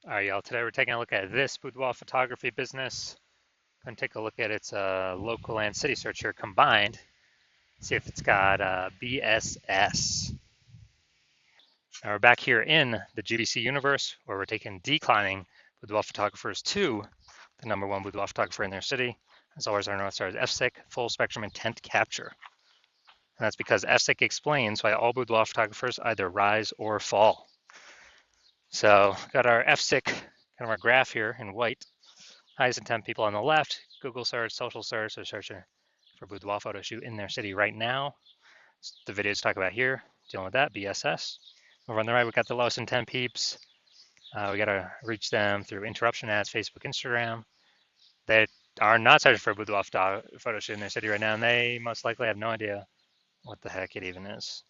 All right, y'all. Today we're taking a look at this boudoir photography business. Going to take a look at its local and city search here combined. See if it's got BSS. Now we're back here in the GBC universe where we're taking declining boudoir photographers to the #1 boudoir photographer in their city. As always, our North Star is FSIC, full spectrum intent capture. And that's because FSIC explains why all boudoir photographers either rise or fall. So got our FSIC, kind of our graph here in white. Highest intent people on the left, Google search, social search, so searching for boudoir photo shoot in their city right now. The videos talk about here, dealing with that, BSS. Over on the right, we got the lowest intent peeps. We got to reach them through interruption ads, Facebook, Instagram. They are not searching for boudoir photo shoot in their city right now, and they most likely have no idea what the heck it even is.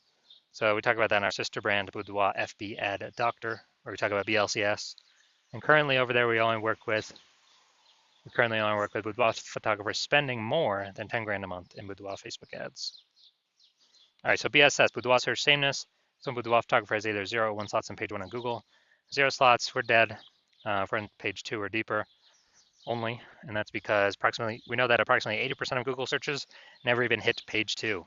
So we talk about that in our sister brand, Boudoir FB Ad Doctor, where we talk about BLCS. And currently over there, we currently only work with boudoir photographers spending more than 10 grand a month in boudoir Facebook ads. All right, so BSS, boudoir search sameness. So boudoir photographer has either 0 or 1 slots on page 1 on Google. 0 slots, we're dead. If we're on page 2 or deeper only, and that's because we know that approximately 80% of Google searches never even hit page 2.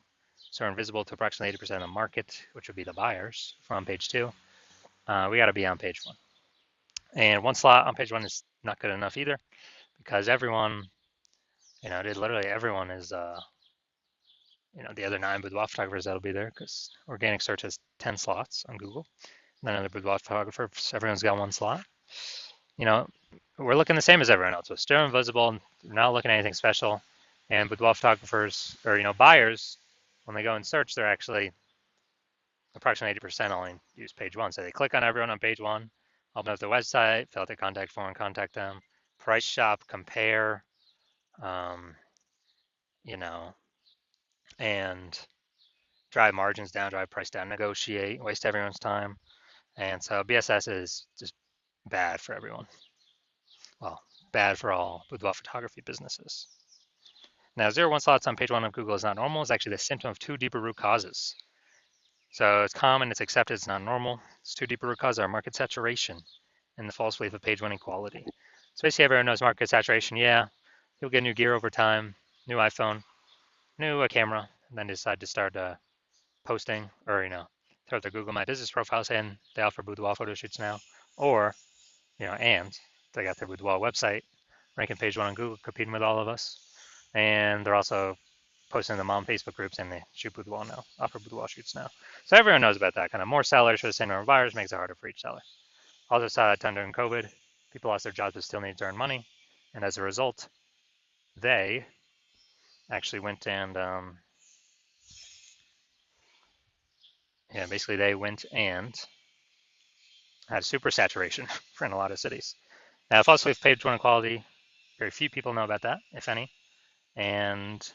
So we're invisible to approximately 80% of the market, which would be the buyers from page 2. We got to be on page 1. And 1 slot on page 1 is not good enough either, because everyone, literally everyone is, the other 9 boudoir photographers that'll be there, because organic search has 10 slots on Google. None of the boudoir photographers, everyone's got 1 slot. We're looking the same as everyone else. We're still invisible, we're not looking at anything special. And boudoir photographers, or buyers, when they go and search, they're actually approximately 80% only use page 1. So they click on everyone on page 1, open up their website, fill out their contact form, contact them, price shop, compare, and drive margins down, drive price down, negotiate, waste everyone's time. And so BSS is just bad for everyone. Well, bad for all boudoir photography businesses. Now, 0-1 slots on page 1 of Google is not normal. It's actually the symptom of 2 deeper root causes. So it's common, it's accepted, it's not normal. It's 2 deeper root causes are market saturation and the false belief of page 1 equality. So basically everyone knows market saturation. Yeah, you'll get new gear over time, new iPhone, new camera, and then decide to start posting or, throw out their Google My Business profile saying they offer boudoir photo shoots now. Or, and they got their boudoir website, ranking page 1 on Google, competing with all of us. And they're also posting them on Facebook groups and they shoot boudoir now, offer boudoir shoots now. So everyone knows about that. Kind of more sellers for the same number of buyers makes it harder for each seller. Also saw a ton during COVID. People lost their jobs but still need to earn money. And as a result, they actually went and, basically they went and had super saturation for in a lot of cities. Now, false belief page 1 equality, very few people know about that, if any. And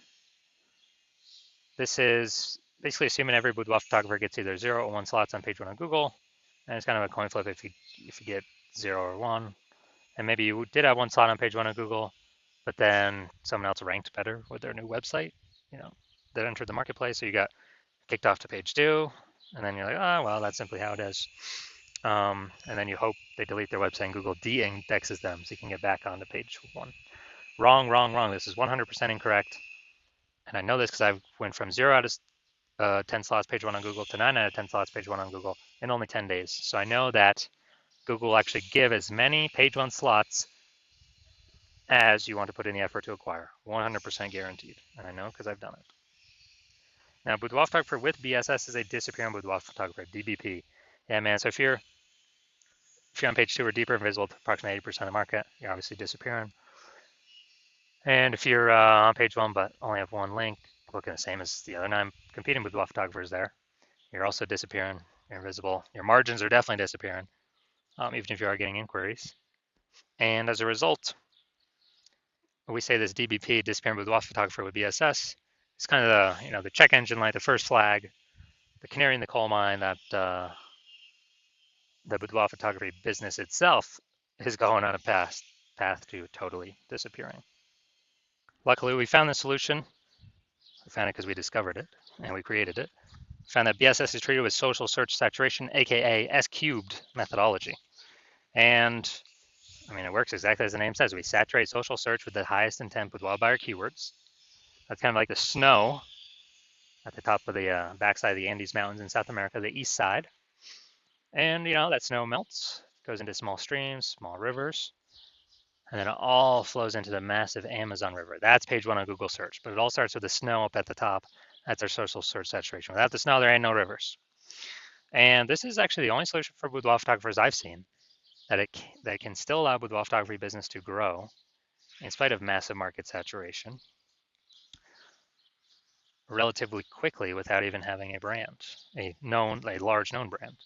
this is basically assuming every boudoir photographer gets either 0 or 1 slots on page 1 on Google. And it's kind of a coin flip if you get 0 or 1. And maybe you did have 1 slot on page 1 on Google, but then someone else ranked better with their new website, that entered the marketplace. So you got kicked off to page 2, and then you're like, oh, well, that's simply how it is. And then you hope they delete their website and Google de-indexes them so you can get back onto page 1. Wrong, wrong, wrong. This is 100% incorrect. And I know this because I went from 0 out of 10 slots page 1 on Google to 9 out of 10 slots page 1 on Google in only 10 days. So I know that Google will actually give as many page 1 slots as you want to put in the effort to acquire. 100% guaranteed. And I know because I've done it. Now, boudoir photographer with BSS is a disappearing boudoir photographer, DBP. Yeah, man. So if you're on page 2 or deeper, invisible to approximately 80% of the market, you're obviously disappearing. And if you're on page 1 but only have 1 link, looking the same as the other 9 competing boudoir photographers there, you're also disappearing. You're invisible. Your margins are definitely disappearing, even if you are getting inquiries. And as a result, we say this DBP, disappearing boudoir photographer with BSS, is kind of the check engine light, the first flag, the canary in the coal mine that the boudoir photography business itself is going on a path to totally disappearing. Luckily, we found the solution. We found it because we discovered it and we created it. We found that BSS is treated with social search saturation, aka S cubed methodology. And I mean, it works exactly as the name says. We saturate social search with the highest intent boudoir buyer keywords. That's kind of like the snow at the top of the backside of the Andes Mountains in South America, the east side. And, that snow melts, goes into small streams, small rivers, and then it all flows into the massive Amazon River. That's page one on Google search, but it all starts with the snow up at the top. That's our social search saturation. Without the snow, there ain't no rivers. And this is actually the only solution for boudoir photographers I've seen that can still allow boudoir photography business to grow in spite of massive market saturation relatively quickly without even having a brand, a large known brand.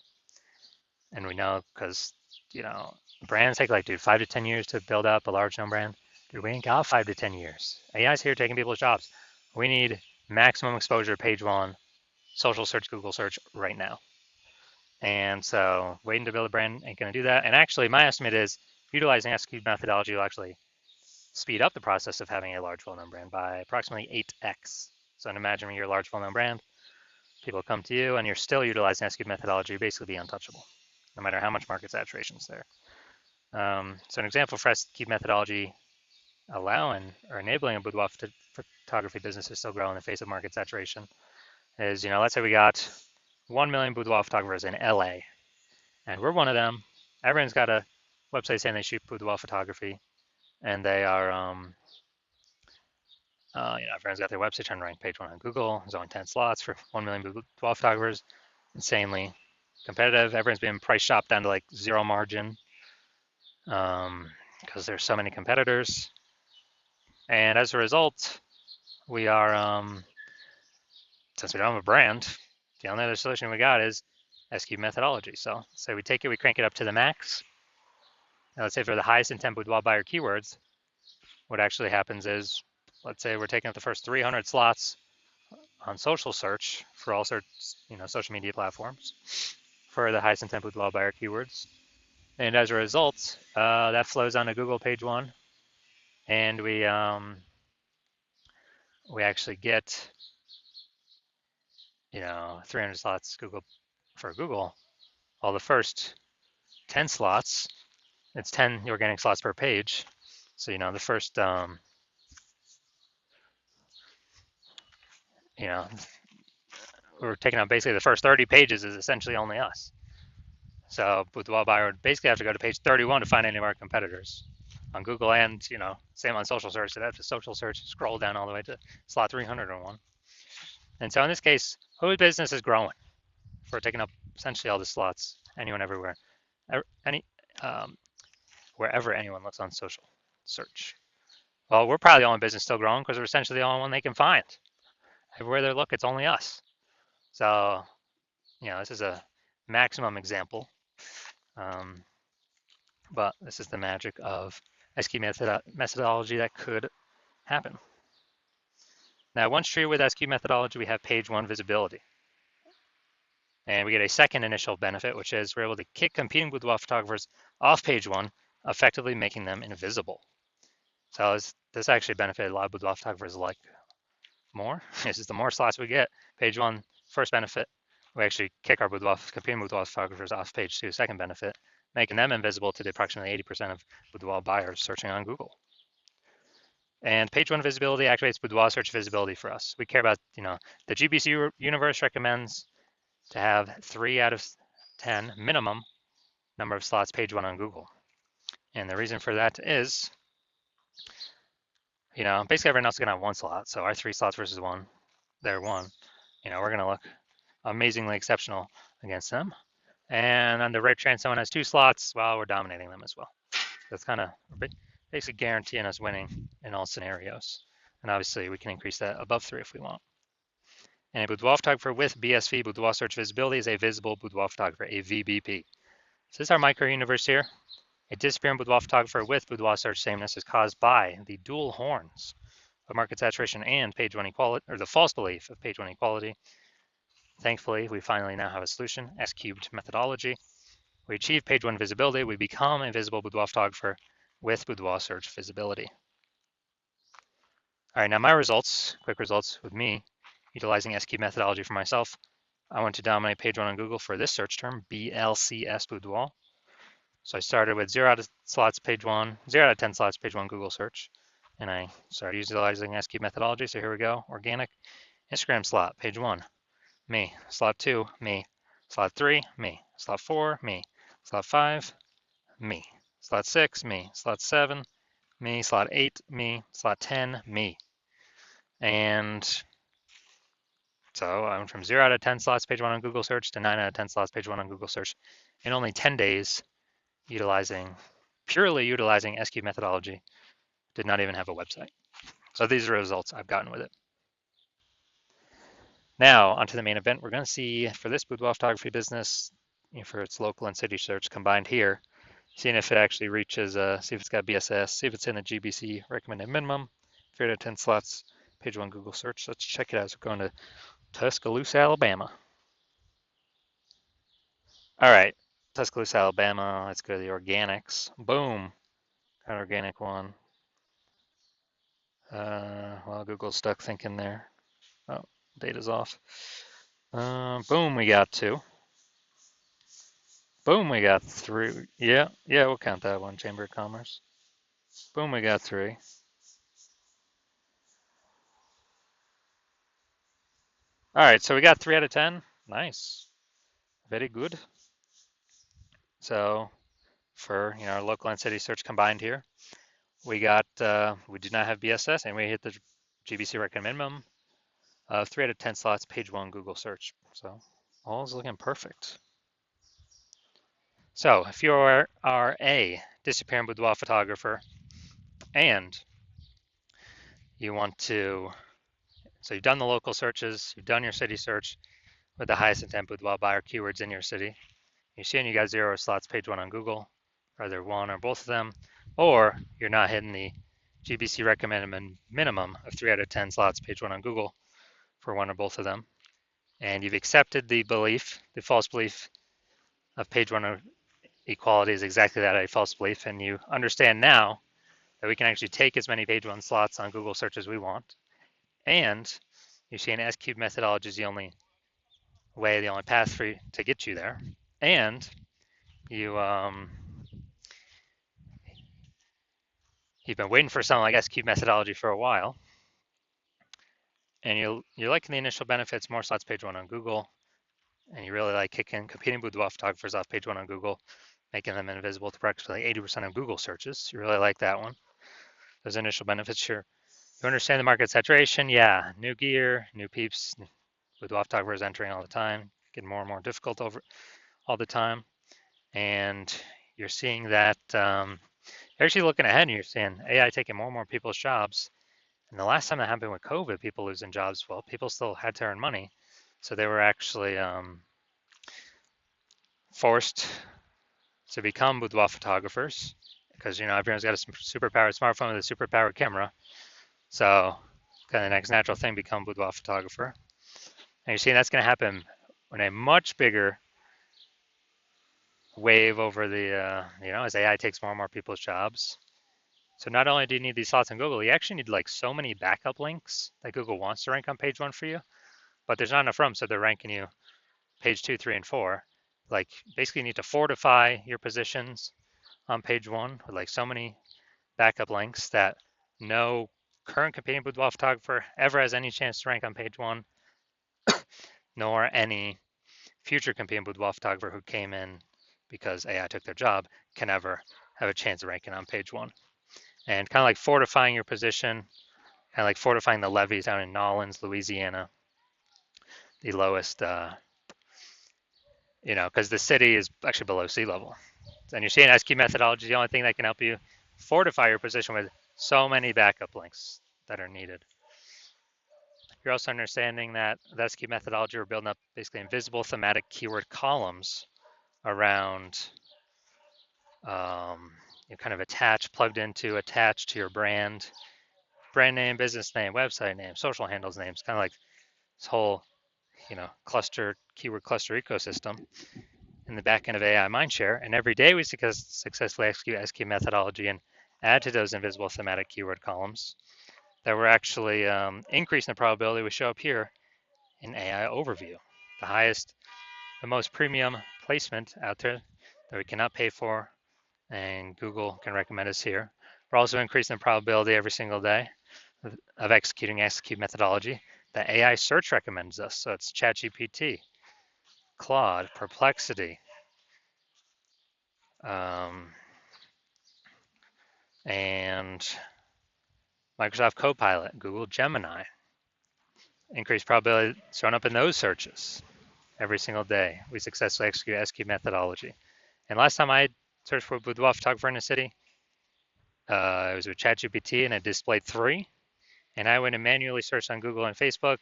And we know because, brands take 5 to 10 years to build up a large known brand. Dude, we ain't got 5 to 10 years. AI's here taking people's jobs. We need maximum exposure, page one, social search, Google search right now. And so waiting to build a brand ain't going to do that. And actually, my estimate is utilizing SQ methodology will actually speed up the process of having a large, well-known brand by approximately 8x. So imagine you're a large, well-known brand, people come to you, and you're still utilizing SQ methodology, you're basically be untouchable, no matter how much market saturation is there. So an example for SQ methodology allowing or enabling a boudoir photography business to still grow in the face of market saturation is, let's say we got 1 million boudoir photographers in LA, and we're one of them. Everyone's got a website saying they shoot boudoir photography, and they are, everyone's got their website trying to rank page one on Google. There's only 10 slots for 1 million boudoir photographers. Insanely competitive. Everyone's being price shopped down to zero margin because there's so many competitors. And as a result, we are, since we don't have a brand, the only other solution we got is SQ methodology. So we take it, we crank it up to the max. Now let's say for the highest intent boudoir buyer keywords, what actually happens is, let's say we're taking up the first 300 slots on social search for all sorts, social media platforms for the highest intent boudoir buyer keywords. And as a result, that flows onto Google page one, and we actually get 300 slots for Google. Well, the first 10 slots, it's 10 organic slots per page. So the first we're taking out basically the first 30 pages is essentially only us. So boudoir buyer would basically have to go to page 31 to find any of our competitors on Google, and same on social search. So that's a social search, scroll down all the way to slot 301. And so in this case, whose business is growing? If we're taking up essentially all the slots, anyone, everywhere, wherever anyone looks on social search. Well, we're probably the only business still growing because we're essentially the only one they can find. Everywhere they look, it's only us. So, this is a maximum example. But this is the magic of SQ methodology that could happen. Now, once true with SQ methodology, we have page one visibility. And we get a second initial benefit, which is we're able to kick competing boudoir photographers off page one, effectively making them invisible. So this actually benefited a lot of boudoir photographers more. This is the more slots we get. Page one, first benefit, we actually kick our competing boudoir photographers off page two, second benefit, making them invisible to the approximately 80% of boudoir buyers searching on Google. And page one visibility activates boudoir search visibility for us. We care about, the GBC universe recommends to have 3 out of 10 minimum number of slots page one on Google. And the reason for that is, basically everyone else is going to have 1 slot. So our 3 slots versus 1, they're 1. We're going to look amazingly exceptional against them. And on the rare chance someone has 2 slots, well, we're dominating them as well. That's kind of basically guaranteeing us winning in all scenarios. And obviously we can increase that above 3 if we want. And a boudoir photographer with BSV, boudoir search visibility, is a visible boudoir photographer, a VBP. So this is our micro universe here. A disappearing boudoir photographer with boudoir search sameness is caused by the dual horns of market saturation and page one equality, or the false belief of page one equality. Thankfully, we finally now have a solution, S-cubed methodology. We achieve page one visibility. We become a visible boudoir photographer with boudoir search visibility. All right, now my results, quick results with me, utilizing S-cubed methodology for myself. I want to dominate page one on Google for this search term, BLCS boudoir. So I started with 0 out of slots page 1, 0 out of 10 slots page 1 Google search, and I started utilizing SQ methodology. So here we go, organic. Instagram slot, page 1, me. Slot 2, me. Slot 3, me. Slot 4, me. Slot 5, me. Slot 6, me. Slot 7, me. Slot 8, me. Slot 10, me. And so I went from 0 out of 10 slots page 1 on Google search to 9 out of 10 slots page 1 on Google search in only 10 days, purely utilizing SQ methodology. Did not even have a website. So these are the results I've gotten with it. Now onto the main event. We're going to see for this boudoir photography business, for its local and city search combined here, seeing if it actually reaches, see if it's got BSS, see if it's in the GBC recommended minimum, 3 out of 10 slots, page 1 Google search. Let's check it out. So we're going to Tuscaloosa, Alabama. All right, Tuscaloosa, Alabama. Let's go to the organics. Boom, got an organic one. Well, Google's stuck thinking there. Oh, data's off. Boom, we got 2. Boom, we got 3. Yeah, we'll count that one, Chamber of Commerce. Boom, we got 3. All right, so we got 3 out of 10. Nice, very good. So for our local and city search combined here, we got we did not have BSS, and we hit the GBC recommend minimum. 3 out of 10 slots, page 1 Google search. So all is looking perfect. So if you are a disappearing boudoir photographer and you want to, so you've done the local searches, you've done your city search with the highest intent boudoir buyer keywords in your city. You're seeing you got 0 slots page 1 on Google, either one or both of them, or you're not hitting the GBC recommended minimum of 3 out of 10 slots page 1 on Google for one or both of them. And you've accepted the belief, the false belief of page 1 equality is exactly that, a false belief, and you understand now that we can actually take as many page 1 slots on Google search as we want, and you see an S-cube methodology is the only way, the only path for you to get you there, and you've been waiting for something like S-cube methodology for a while, and you're liking the initial benefits, more slots page 1 on Google, and you really like kicking competing boudoir photographers off page 1 on Google, making them invisible to practically 80% of Google searches. You really like that one. Those initial benefits, sure. You understand the market saturation? Yeah, new gear, new peeps, boudoir photographers entering all the time, getting more and more difficult over all the time. And you're seeing that, you're actually looking ahead and you're seeing AI taking more and more people's jobs. And the last time that happened with COVID, people losing jobs, well, people still had to earn money. So they were actually forced to become boudoir photographers because, everyone's got a superpowered smartphone with a superpowered camera. So kind of the next natural thing, become boudoir photographer. And you're seeing that's going to happen in a much bigger wave over the, as AI takes more and more people's jobs. So not only do you need these slots on Google, you actually need like so many backup links that Google wants to rank on page 1 for you, but there's not enough room, so they're ranking you page 2, 3, and 4. Like basically you need to fortify your positions on page 1 with like so many backup links that no current competing boudoir photographer ever has any chance to rank on page 1, nor any future competing boudoir photographer who came in because AI took their job can ever have a chance of ranking on page 1. And kind of like fortifying your position, kind of like fortifying the levees down in Nolens, Louisiana, the lowest, because the city is actually below sea level. And you're seeing SQ methodology is the only thing that can help you fortify your position with so many backup links that are needed. You're also understanding that the SQ methodology, we're building up basically invisible thematic keyword columns around, kind of attached to your brand name, business name, website name, social handles names, kind of like this whole, keyword cluster ecosystem in the back end of AI Mindshare. And every day we successfully execute SQ methodology and add to those invisible thematic keyword columns, that we're actually increasing the probability we show up here in AI overview, the most premium placement out there that we cannot pay for and Google can recommend us here. We're also increasing the probability every single day of executing execute methodology that AI search recommends us. So it's ChatGPT, Claude, Perplexity, and Microsoft Copilot, Google Gemini. Increased probability showing up in those searches every single day. We successfully execute methodology. And last time I searched for boudoir photographer in a city, it was with ChatGPT and it displayed 3. And I went and manually searched on Google and Facebook,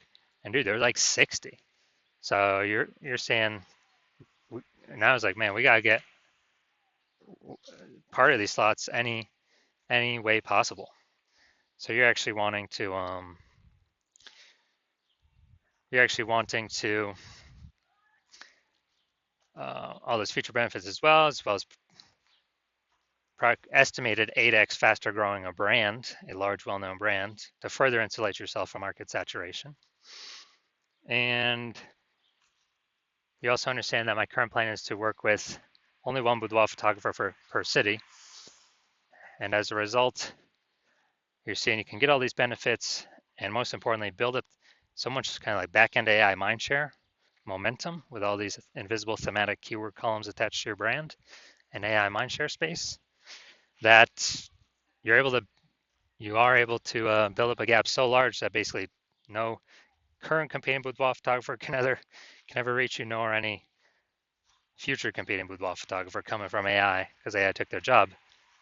and dude, there were like 60. So you're saying, and I was like, man, we gotta get part of these slots any way possible. So you're actually wanting to all those future benefits as well as estimated 8x faster growing a brand, a large well-known brand, to further insulate yourself from market saturation. And you also understand that my current plan is to work with only one boudoir photographer per city. And as a result, you're seeing you can get all these benefits and most importantly, build up so much kind of like back-end AI mindshare, momentum with all these invisible thematic keyword columns attached to your brand and AI mindshare space that you are able to build up a gap so large that basically no current competing boudoir photographer can ever reach you, nor any future competing boudoir photographer coming from AI, because AI took their job,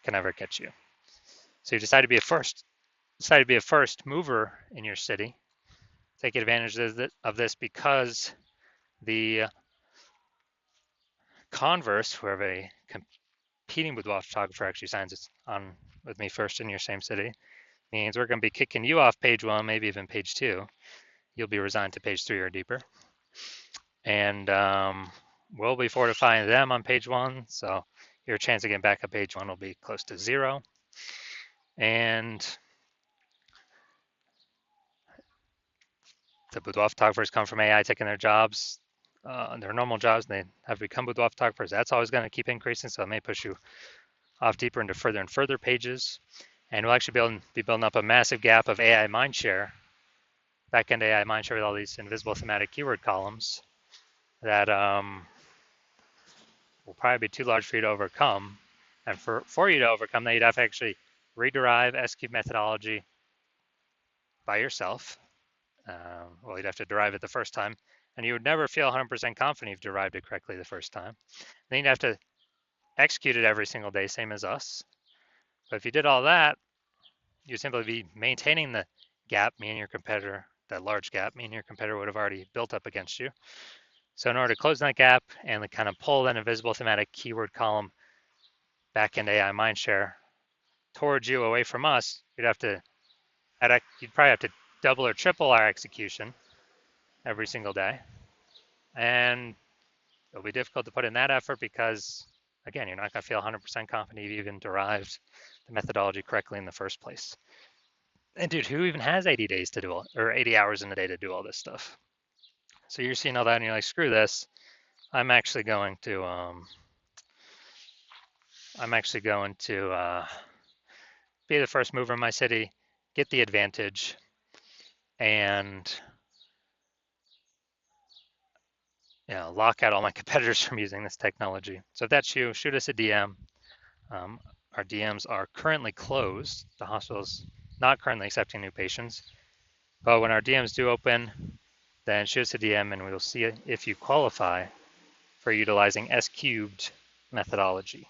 can ever catch you. So you decide to be a first mover in your city. Take advantage of this because the converse, where a competing boudoir photographer actually signs on with me first in your same city, means we're going to be kicking you off page 1, maybe even page 2. You'll be resigned to page 3 or deeper. And we'll be fortifying them on page 1, so your chance of getting back up page 1 will be close to 0. And the boudoir photographers come from AI taking their jobs, their normal jobs, and they have become boudoir photographers. That's always going to keep increasing, so it may push you off deeper into further and further pages. And we'll actually be building up a massive gap of AI mindshare, back-end AI mindshare with all these invisible thematic keyword columns that will probably be too large for you to overcome. And for you to overcome that, you'd have to actually rederive execute methodology by yourself. Well, you'd have to derive it the first time, and you would never feel 100% confident you've derived it correctly the first time. Then you'd have to execute it every single day, same as us. But if you did all that, you'd simply be maintaining the gap, me and your competitor, that large gap, me and your competitor would have already built up against you. So in order to close that gap and kind of pull that invisible thematic keyword column back-end AI mindshare towards you away from us, you'd probably have to double or triple our execution every single day. And it'll be difficult to put in that effort because, again, you're not going to feel 100% confident you've even derived the methodology correctly in the first place. And dude, who even has 80 days to do all, or 80 hours in a day to do all this stuff? So you're seeing all that and you're like, screw this. I'm actually going to be the first mover in my city, get the advantage, and lock out all my competitors from using this technology. So if that's you, shoot us a DM. Our DMs are currently closed. The hospital's not currently accepting new patients. But when our DMs do open, then shoot us a DM and we will see if you qualify for utilizing S-cubed methodology.